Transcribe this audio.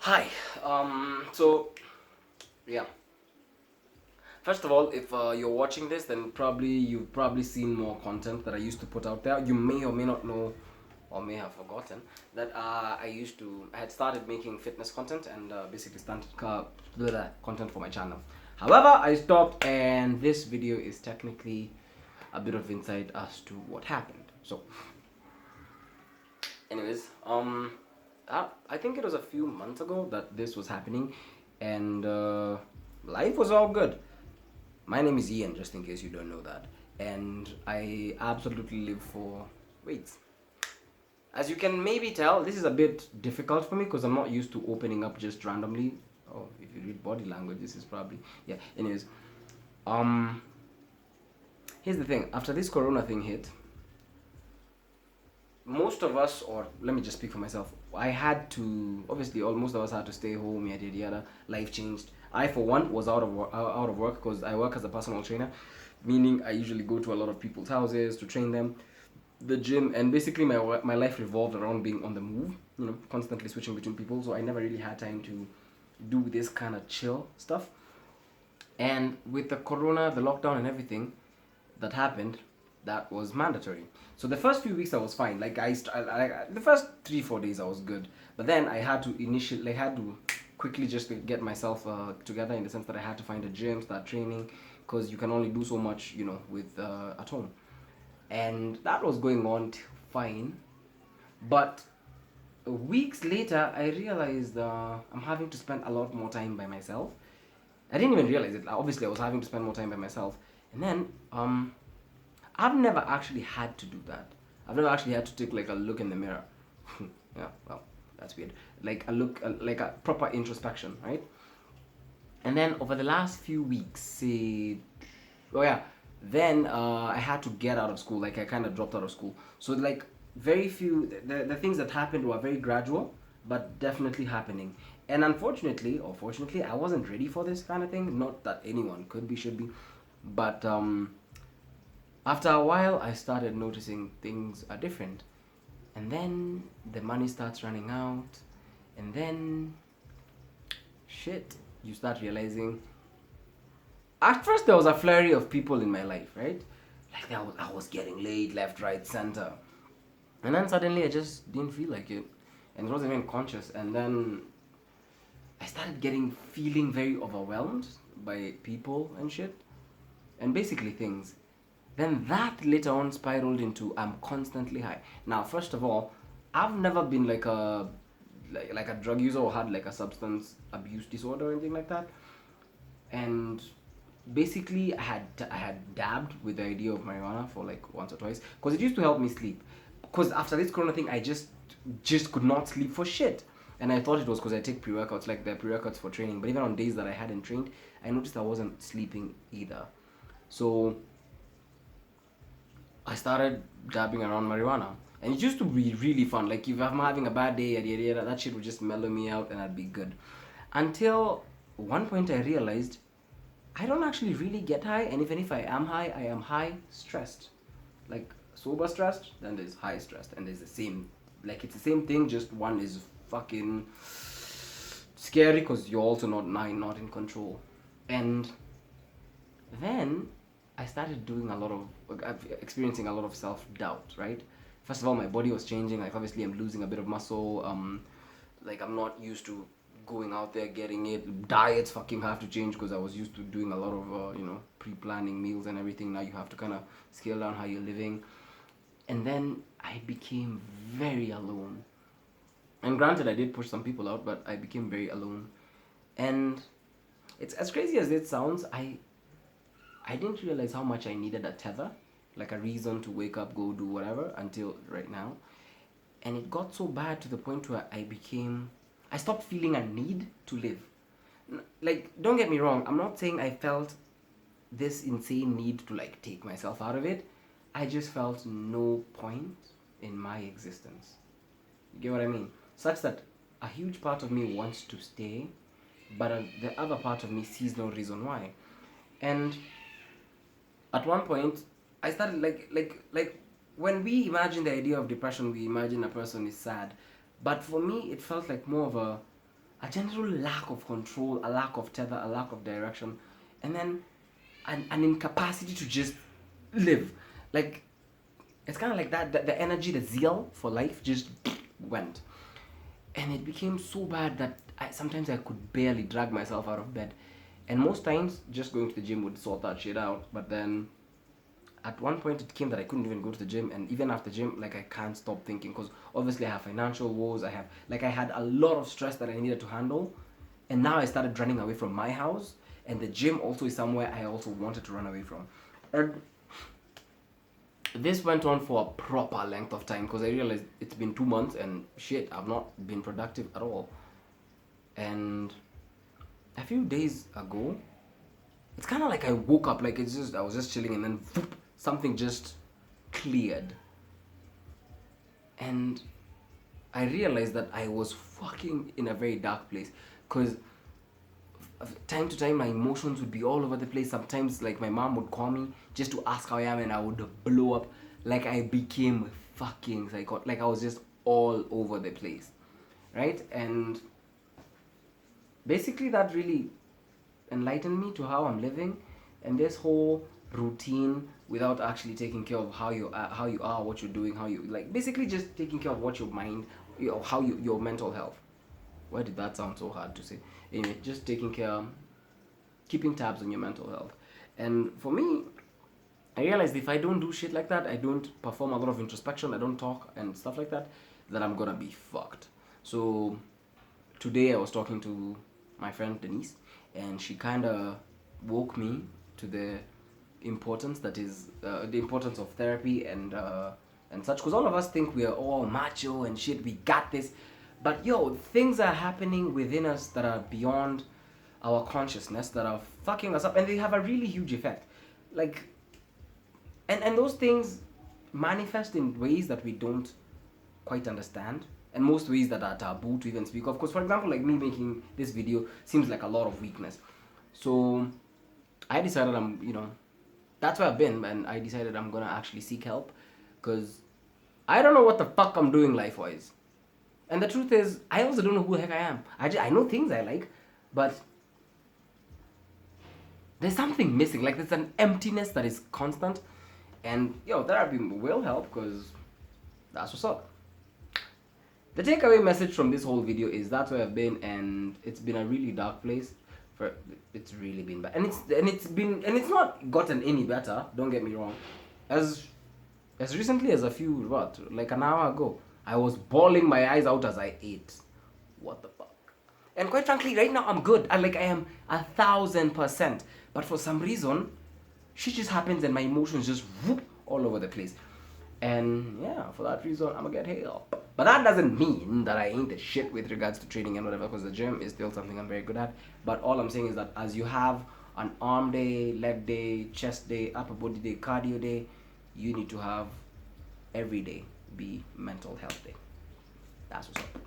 Hi. So yeah. First of all, if you're watching this, then you've probably seen more content that I used to put out there. You may or may not know, or may have forgotten that I had started making fitness content and basically started content for my channel. However, I stopped, and this video is technically a bit of insight as to what happened. So, anyways, I think it was a few months ago that this was happening, and life was all good. My name is Ian, just in case you don't know that, and I absolutely live for weights. As you can maybe tell, this is a bit difficult for me because I'm not used to opening up just randomly. Oh, if you read body language, this is probably yeah. Anyways, um, here's the thing. After this Corona thing hit, most of us, or let me just speak for myself, I had to, obviously all most of us had to stay home, yada yada yada. Life changed. I for one was out of work because I work as a personal trainer, meaning I usually go to a lot of people's houses to train them, the gym, and basically my life revolved around being on the move, constantly switching between people, so I never really had time to do this kind of chill stuff. And with the corona, the lockdown, and everything that happened, that was mandatory. So the first few weeks I was fine. Like the first 3 4 days I was good, but then I had to quickly just get myself together, in the sense that I had to find a gym, start training, because you can only do so much, with at home, and that was going on fine. But weeks later, I realized I'm having to spend a lot more time by myself. I didn't even realize it. Obviously, I was having to spend more time by myself, and then I've never actually had to do that. I've never actually had to take like a look in the mirror. Yeah, well, that's weird. Like a look, like a proper introspection, right? And then over the last few weeks, say, oh yeah, then I had to get out of school. Like I kind of dropped out of school. So like very few, the things that happened were very gradual, but definitely happening. And unfortunately, or fortunately, I wasn't ready for this kind of thing. Not that anyone could be, should be, but after a while, I started noticing things are different. And then the money starts running out. And then, shit, you start realizing. At first, there was a flurry of people in my life, right? Like, I was getting laid left, right, center. And then suddenly, I just didn't feel like it. And it wasn't even conscious. And then I started feeling very overwhelmed by people and shit. And basically things. Then that later on spiraled into I'm constantly high. Now, first of all, I've never been like a drug user or had like a substance abuse disorder or anything like that. And basically, I had dabbed with the idea of marijuana for like once or twice because it used to help me sleep. Because after this corona thing, I just could not sleep for shit. And I thought it was because I take pre-workouts, like the pre-workouts for training. But even on days that I hadn't trained, I noticed I wasn't sleeping either. So I started dabbing around marijuana. And it used to be really fun. Like if I'm having a bad day, yada, yada, yada, that shit would just mellow me out and I'd be good. Until one point I realized I don't actually really get high, and even if I am high stressed. Like sober stressed, then there's high stressed, and there's the same, like it's the same thing, just one is fucking scary because you're also not in control. And then I started doing a lot of experiencing a lot of self doubt. Right. First of all, my body was changing. Like obviously, I'm losing a bit of muscle. Like I'm not used to going out there getting it. Diets fucking have to change because I was used to doing a lot of pre-planning meals and everything. Now you have to kind of scale down how you're living. And then I became very alone. And granted, I did push some people out, but I became very alone. And it's as crazy as it sounds. I didn't realize how much I needed a tether, like a reason to wake up, go do whatever, until right now. And it got so bad to the point where I stopped feeling a need to live. Like, don't get me wrong, I'm not saying I felt this insane need to like take myself out of it. I just felt no point in my existence. You get what I mean? Such that a huge part of me wants to stay, but the other part of me sees no reason why. And at one point I started like when we imagine the idea of depression, we imagine a person is sad, but for me it felt like more of a a general lack of control, a lack of tether, a lack of direction, and then an incapacity to just live. Like, it's kind of like that, the energy, the zeal for life just went. And it became so bad that sometimes I could barely drag myself out of bed. And most times, just going to the gym would sort that shit out. But then, at one point, it came that I couldn't even go to the gym. And even after gym, like, I can't stop thinking. Because obviously, I have financial woes. I had a lot of stress that I needed to handle. And now I started running away from my house. And the gym also is somewhere I also wanted to run away from. And this went on for a proper length of time, because I realized it's been 2 months and shit, I've not been productive at all. And a few days ago, it's kind of like I woke up, like I was just chilling, and then whoop, something just cleared. And I realized that I was fucking in a very dark place, because time to time my emotions would be all over the place. Sometimes, like, my mom would call me just to ask how I am, and I would blow up. Like, I became fucking psychotic. Like, I was just all over the place, right? And basically that really enlightened me to how I'm living, and this whole routine without actually taking care of how you are, what you're doing, how you, like, basically just taking care of what your mind, your mental health. Why did that sound so hard to say? Anyway, just keeping tabs on your mental health. And for me, I realized if I don't do shit like that, I don't perform a lot of introspection, I don't talk and stuff like that, then I'm gonna be fucked. So today I was talking to my friend Denise, and she kind of woke me to the importance of therapy and such. Because all of us think we are all macho and shit, we got this. But yo, things are happening within us that are beyond our consciousness, that are fucking us up, and they have a really huge effect. Like, and those things manifest in ways that we don't quite understand, and most ways that are taboo to even speak of. Because, for example, like me making this video seems like a lot of weakness. So I decided that's where I've been, and I decided I'm gonna actually seek help, because I don't know what the fuck I'm doing life-wise. And the truth is, I also don't know who the heck I am. I know things I like, but there's something missing. Like, there's an emptiness that is constant. And, therapy will help, because that's what's up. The takeaway message from this whole video is that's where I've been, and it's been a really dark place. It's really been bad. And it's not gotten any better, don't get me wrong. As recently as like an hour ago, I was bawling my eyes out as I ate. What the fuck? And quite frankly, right now I'm good. I am 1,000%. But for some reason, shit just happens and my emotions just whoop all over the place. And yeah, for that reason, I'm gonna get help. But that doesn't mean that I ain't the shit with regards to training and whatever, because the gym is still something I'm very good at. But all I'm saying is that as you have an arm day, leg day, chest day, upper body day, cardio day, you need to have every day be mental health day. That's what's up.